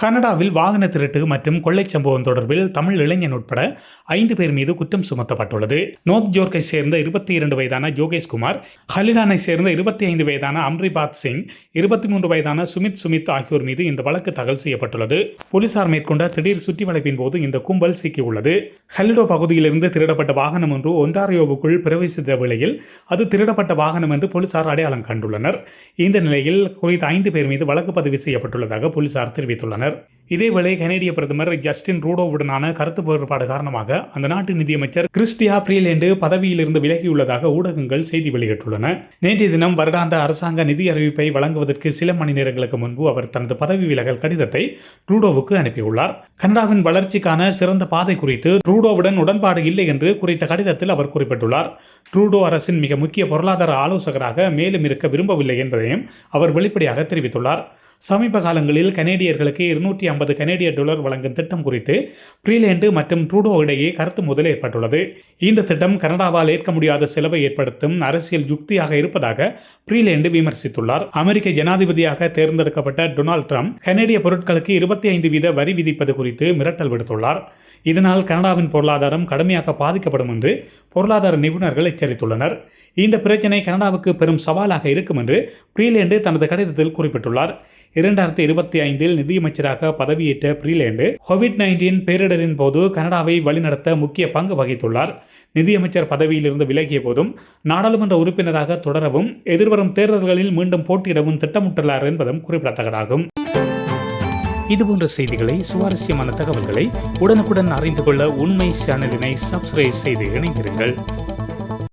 கனடாவில் வாகன திருட்டு மற்றும் கொள்ளை சம்பவம் தொடர்பில் தமிழ் இளைஞன் உட்பட 5 பேர் மீது குற்றம் சுமத்தப்பட்டுள்ளது. நோர்த் ஜோர்க்கை சேர்ந்த 22 வயதான ஜோகேஷ்குமார், ஹலிடானை சேர்ந்த 25 வயதான அம்ரிபாத் சிங், 23 வயதான சுமித் ஆகியோர் மீது இந்த வழக்கு தாக்கல் செய்யப்பட்டுள்ளது. போலீசார் மேற்கொண்ட திடீர் சுற்றி வளைப்பின் போது இந்த கும்பல் சிக்கியுள்ளது. ஹலிடோ பகுதியிலிருந்து திருடப்பட்ட வாகனம் ஒன்று ஒன்டாரியோவுக்குள் பிரவேசித்த வேளையில் அது திருடப்பட்ட வாகனம் என்று போலீசார் அடையாளம் கண்டுள்ளனர். இந்த நிலையில் குறித்த 5 பேர் மீது வழக்கு பதிவு செய்யப்பட்டுள்ளதாக போலீசார் தெரிவித்துள்ளனர். இதேவேளை கனேடிய பிரதமர் ஜஸ்டின் ட்ரூடோவுடனான கருத்து வேறுபாடு காரணமாக அந்த நாட்டு நிதியமைச்சர் கிறிஸ்டியா ஃப்ரீலேண்ட் பதவியிலிருந்து விலகியுள்ளதாக ஊடகங்கள் செய்தி வெளியிட்டுள்ளன. நேற்றைய தினம் வருடாந்த அரசாங்க நிதி அறிவிப்பை வழங்குவதற்கு சில மணி நேரங்களுக்கு முன்பு அவர் தனது பதவி விலகல் கடிதத்தை ட்ரூடோவுக்கு அனுப்பியுள்ளார். கனடாவின் வளர்ச்சிக்கான சிறந்த பாதை குறித்து ட்ரூடோவுடன் உடன்பாடு இல்லை என்று குறித்த கடிதத்தில் அவர் குறிப்பிட்டுள்ளார். ட்ரூடோ அரசின் மிக முக்கிய பொருளாதார ஆலோசகராக மேலும் இருக்க விரும்பவில்லை என்பதையும் அவர் வெளிப்படையாக தெரிவித்துள்ளார். சமீப காலங்களில் கனேடியர்களுக்கு $250 வழங்கும் திட்டம் குறித்து ஃப்ரீலேண்ட் மற்றும் ட்ரூடோ இடையே கருத்து மோதல் ஏற்பட்டுள்ளது. இந்த திட்டம் கனடாவால் ஏற்க முடியாத செலவை ஏற்படுத்தும் அரசியல் யுக்தியாக இருப்பதாக ஃப்ரீலேண்ட் விமர்சித்துள்ளார். அமெரிக்க ஜனாதிபதியாக தேர்ந்தெடுக்கப்பட்ட டொனால்ட் ட்ரம்ப் கனேடிய பொருட்களுக்கு 25% வரி விதிப்பது குறித்து மிரட்டல் விடுத்துள்ளார். இதனால் கனடாவின் பொருளாதாரம் கடுமையாக பாதிக்கப்படும் என்று பொருளாதார நிபுணர்கள் எச்சரித்துள்ளனர். இந்த பிரச்சினை கனடாவுக்கு பெரும் சவாலாக இருக்கும் என்று ஃப்ரீலேண்ட் தனது கடிதத்தில் குறிப்பிட்டுள்ளார். 2025 நிதியமைச்சராக பதவியேற்ற ஃப்ரீலேண்ட் கோவிட்-19 பேரிடரின் போது கனடாவை வழிநடத்த முக்கிய பங்கு வகித்துள்ளார். நிதியமைச்சர் பதவியிலிருந்து விலகிய போதும் நாடாளுமன்ற உறுப்பினராக தொடரவும் எதிர்வரும் தேர்தல்களில் மீண்டும் போட்டியிடவும் திட்டமிட்டுள்ளார் என்பதும் குறிப்பிடத்தக்கதாகும். இதுபோன்ற செய்திகளை, சுவாரஸ்யமான தகவல்களை உடனுக்குடன் அறிந்து கொள்ள உண்மை சேனலினை சப்ஸ்கிரைப் செய்து இணைந்திருங்கள்.